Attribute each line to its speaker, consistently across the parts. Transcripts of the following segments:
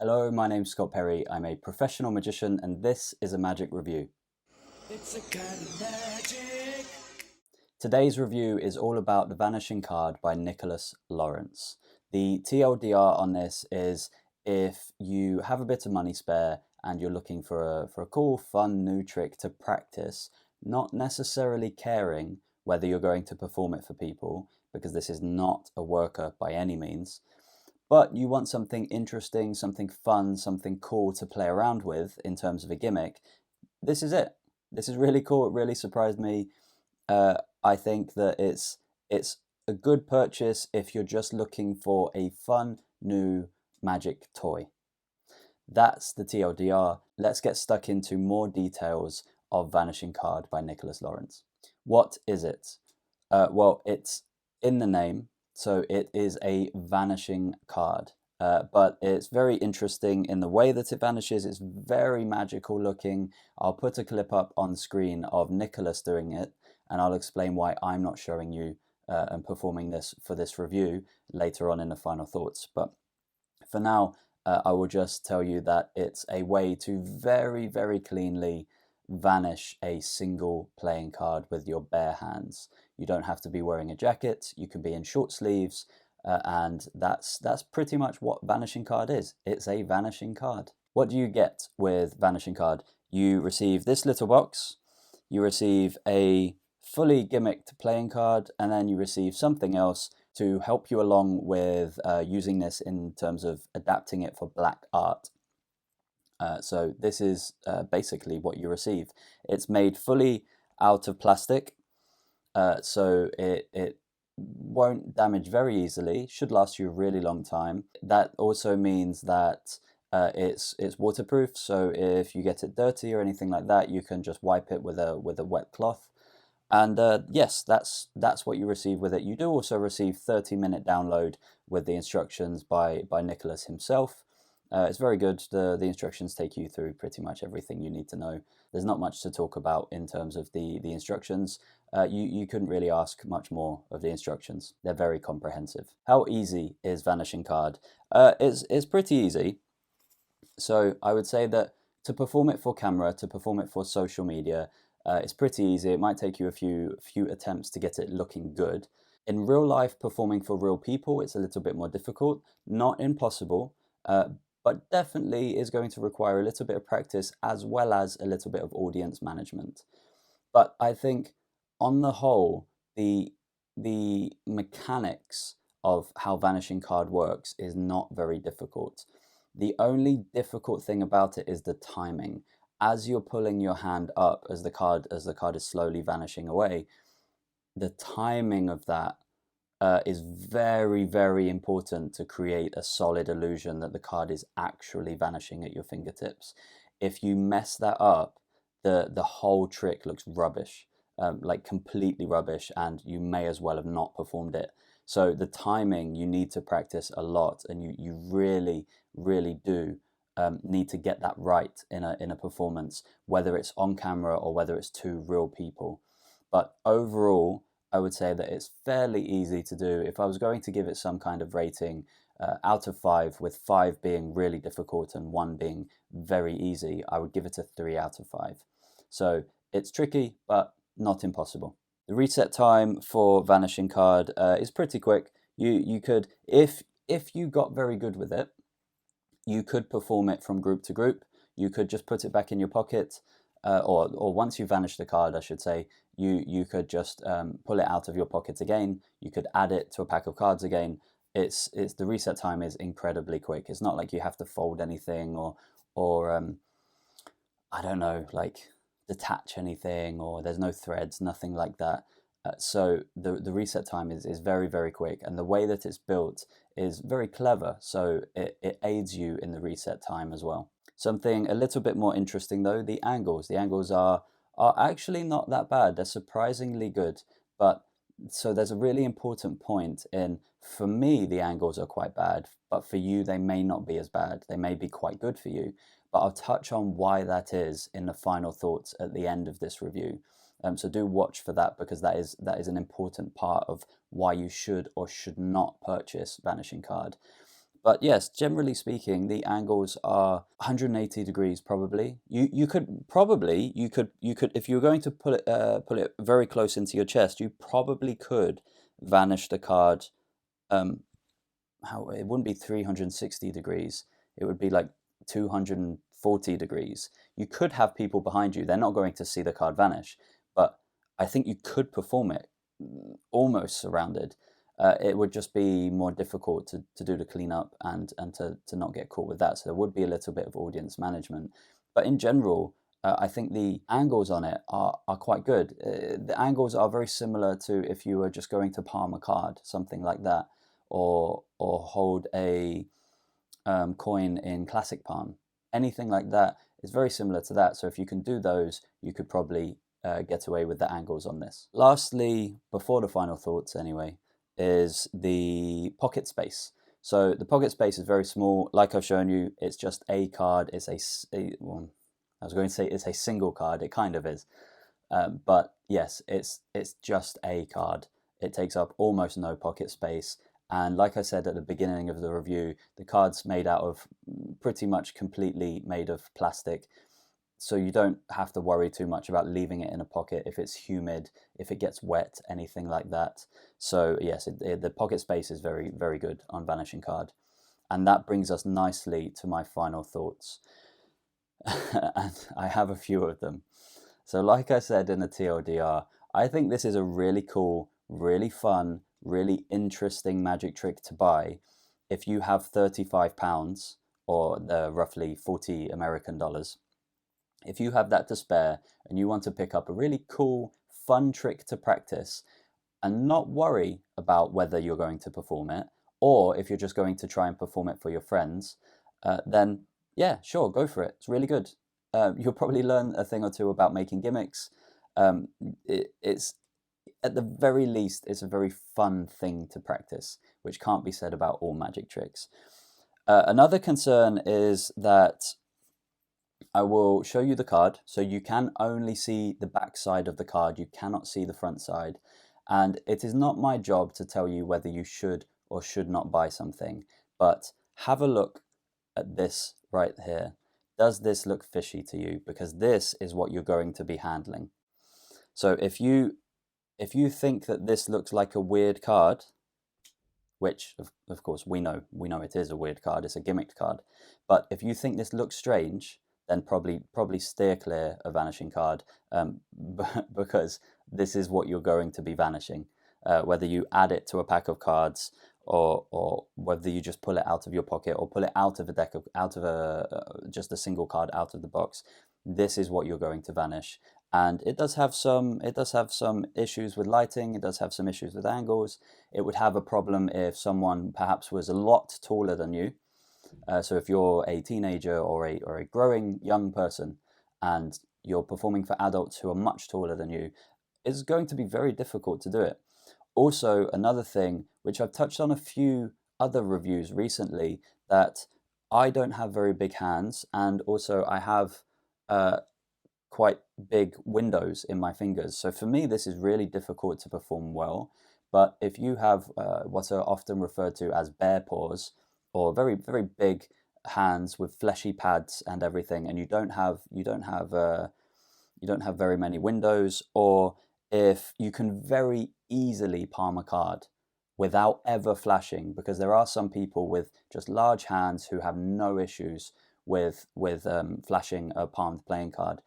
Speaker 1: Hello, my name's Scott Perry. I'm a professional magician and this is a magic review.
Speaker 2: It's a kind of magic.
Speaker 1: Today's review is all about The Vanishing Card by Nicholas Lawrence. The TLDR on this is if you have a bit of money spare and you're looking for a cool, fun new trick to practice, not necessarily caring whether you're going to perform it for people, because this is not a worker by any means, but you want something interesting, something fun, something cool to play around with in terms of a gimmick, this is it. This is really cool. It really surprised me. I think that it's a good purchase if you're just looking for a fun new magic toy. That's the TLDR. Let's get stuck into more details of Vanishing Card by Nicholas Lawrence. What is it? Well, it's in the name, so it is a vanishing card. But it's very interesting in the way that it vanishes. It's very magical looking. I'll put a clip up on screen of Nicholas doing it, and I'll explain why I'm not showing you and performing this for this review later on in the final thoughts. But for now, I will just tell you that it's a way to very, very cleanly vanish a single playing card with your bare hands. You don't have to be wearing a jacket. You can be in short sleeves. And that's pretty much what Vanishing Card is. It's a vanishing card. What do you get with Vanishing Card? You receive this little box, you receive a fully gimmicked playing card, and then you receive something else to help you along with using this in terms of adapting it for black art. So this is basically what you receive. It's made fully out of plastic, so it won't damage very easily, should last you a really long time. That also means that it's waterproof, so if you get it dirty or anything like that, you can just wipe it with a wet cloth. And yes, that's what you receive with it. You do also receive 30-minute download with the instructions by Nicholas himself. It's very good. The instructions take you through pretty much everything you need to know. There's not much to talk about in terms of the instructions. You couldn't really ask much more of the instructions. They're very comprehensive. How easy is Vanishing Card? It's pretty easy. So I would say that to perform it for camera, to perform it for social media, it's pretty easy. It might take you a few attempts to get it looking good. In real life, performing for real people, it's a little bit more difficult. Not impossible, but definitely is going to require a little bit of practice as well as a little bit of audience management. But I think on the whole, the mechanics of how Vanishing Card works is not very difficult. The only difficult thing about it is the timing. As you're pulling your hand up as the card is slowly vanishing away, the timing of that is very, very important to create a solid illusion that the card is actually vanishing at your fingertips. If you mess that up, the whole trick looks rubbish, like completely rubbish, and you may as well have not performed it. So the timing, you need to practice a lot, and you really, really do need to get that right in a performance, whether it's on camera or whether it's to real people. But overall, I would say that it's fairly easy to do. If I was going to give it some kind of rating out of 5, with 5 being really difficult and 1 being very easy, I would give it a 3 out of 5. So it's tricky, but not impossible. The reset time for Vanishing Card is pretty quick. You could, if you got very good with it, you could perform it from group to group. You could just put it back in your pocket, or once you vanish the card, I should say, you could just pull it out of your pocket again. You could add it to a pack of cards again. It's the reset time is incredibly quick. It's not like you have to fold anything or I don't know, like detach anything, or there's no threads, nothing like that. So the reset time is very, very quick, and the way that it's built is very clever, so it aids you in the reset time as well. Something a little bit more interesting though, the angles. The angles are actually not that bad. They're surprisingly good, but so there's a really important point in, for me, the angles are quite bad, but for you, they may not be as bad. They may be quite good for you, but I'll touch on why that is in the final thoughts at the end of this review. So do watch for that, because that is an important part of why you should or should not purchase Vanishing Card. But yes, generally speaking, the angles are 180 degrees probably. You could probably you could if you were going to put it very close into your chest, you probably could vanish the card. How it wouldn't be 360 degrees. It would be like 240 degrees. You could have people behind you. They're not going to see the card vanish, but I think you could perform it almost surrounded. It would just be more difficult to do the cleanup and to not get caught with that. So there would be a little bit of audience management. But in general, I think the angles on it are quite good. The angles are very similar to if you were just going to palm a card, something like that, or hold a coin in classic palm. Anything like that is very similar to that. So if you can do those, you could probably get away with the angles on this. Lastly, before the final thoughts anyway, is the pocket space. So the pocket space is very small. Like I've shown you, it's just a card. It's well, I was going to say it's a single card. It kind of is. But yes, it's just a card. It takes up almost no pocket space. And like I said at the beginning of the review, the card's made out of pretty much completely made of plastic. So you don't have to worry too much about leaving it in a pocket if it's humid, if it gets wet, anything like that. So yes, the pocket space is very, very good on Vanishing Card. And that brings us nicely to my final thoughts. And I have a few of them. So like I said in the TLDR, I think this is a really cool, really fun, really interesting magic trick to buy if you have £35 or the roughly 40 American dollars. If you have that to spare and you want to pick up a really cool, fun trick to practice and not worry about whether you're going to perform it, or if you're just going to try and perform it for your friends, then yeah, sure, go for it. It's really good. You'll probably learn a thing or two about making gimmicks. It's at the very least, it's a very fun thing to practice, which can't be said about all magic tricks. Another concern is that I will show you the card, so you can only see the back side of the card. You cannot see the front side. And it is not my job to tell you whether you should or should not buy something, but have a look at this right here. Does this look fishy to you? Because this is what you're going to be handling. So if you think that this looks like a weird card, which of course we know it is a weird card, it's a gimmicked card, but if you think this looks strange, then probably steer clear of Vanishing Card, because this is what you're going to be vanishing, whether you add it to a pack of cards or whether you just pull it out of your pocket or pull it out of a deck of just a single card out of the box. This is what you're going to vanish. And it does have some issues with lighting. It does have some issues with angles. It would have a problem if someone perhaps was a lot taller than you. So if you're a teenager or a growing young person and you're performing for adults who are much taller than you, it's going to be very difficult to do it. Also, another thing, which I've touched on a few other reviews recently, that I don't have very big hands, and also I have quite big windows in my fingers. So for me, this is really difficult to perform well. But if you have what are often referred to as bear paws, or very, very big hands with fleshy pads and everything, and you don't have very many windows, or if you can very easily palm a card without ever flashing, because there are some people with just large hands who have no issues with flashing a palmed playing card.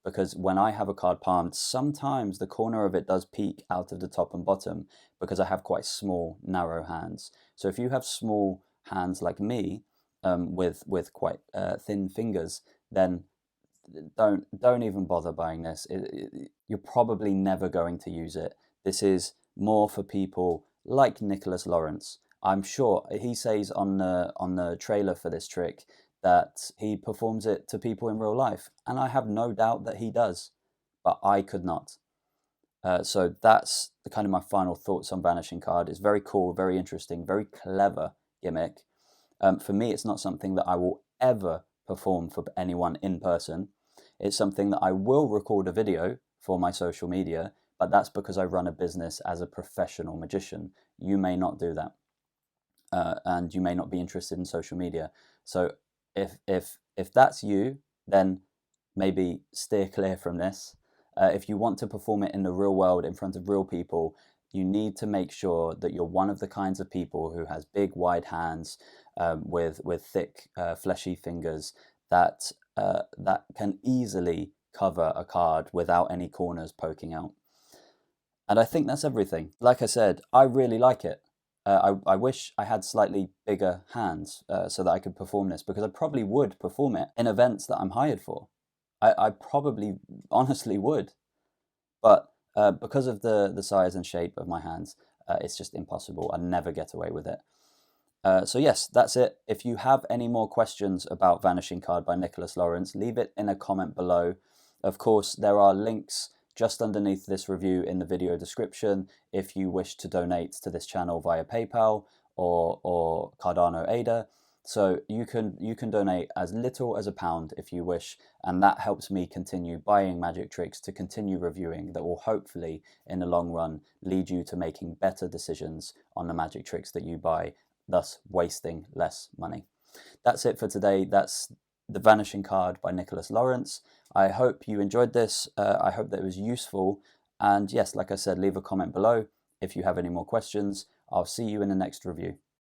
Speaker 1: Because when I have a card palmed, sometimes the corner of it does peek out of the top and bottom because I have quite small, narrow hands. So if you have small hands like me, with quite thin fingers, then don't even bother buying this. You're probably never going to use it. This is more for people like Nicholas Lawrence. I'm sure he says on the trailer for this trick that he performs it to people in real life, and I have no doubt that he does, but I could not. So that's the kind of my final thoughts on Vanishing Card. It's very cool, very interesting, very clever gimmick. For me, it's not something that I will ever perform for anyone in person. It's something that I will record a video for my social media, but that's because I run a business as a professional magician. You may not do that. and you may not be interested in social media. So if that's you, then maybe steer clear from this. If you want to perform it in the real world in front of real people, you need to make sure that you're one of the kinds of people who has big, wide hands, with thick, fleshy fingers that can easily cover a card without any corners poking out. And I think that's everything. Like I said, I really like it. I wish I had slightly bigger hands so that I could perform this, because I probably would perform it in events that I'm hired for. I probably honestly would. But because of the size and shape of my hands, it's just impossible. I'd never get away with it. So yes, that's it. If you have any more questions about Vanishing Card by Nicholas Lawrence, leave it in a comment below. Of course, there are links just underneath this review in the video description if you wish to donate to this channel via PayPal or Cardano ADA. So you can donate as little as £1 if you wish, and that helps me continue buying magic tricks to continue reviewing that will hopefully, in the long run, lead you to making better decisions on the magic tricks that you buy, thus wasting less money. That's it for today. That's The Vanishing Card by Nicholas Lawrence. I hope you enjoyed this. I hope that it was useful. And yes, like I said, leave a comment below if you have any more questions. I'll see you in the next review.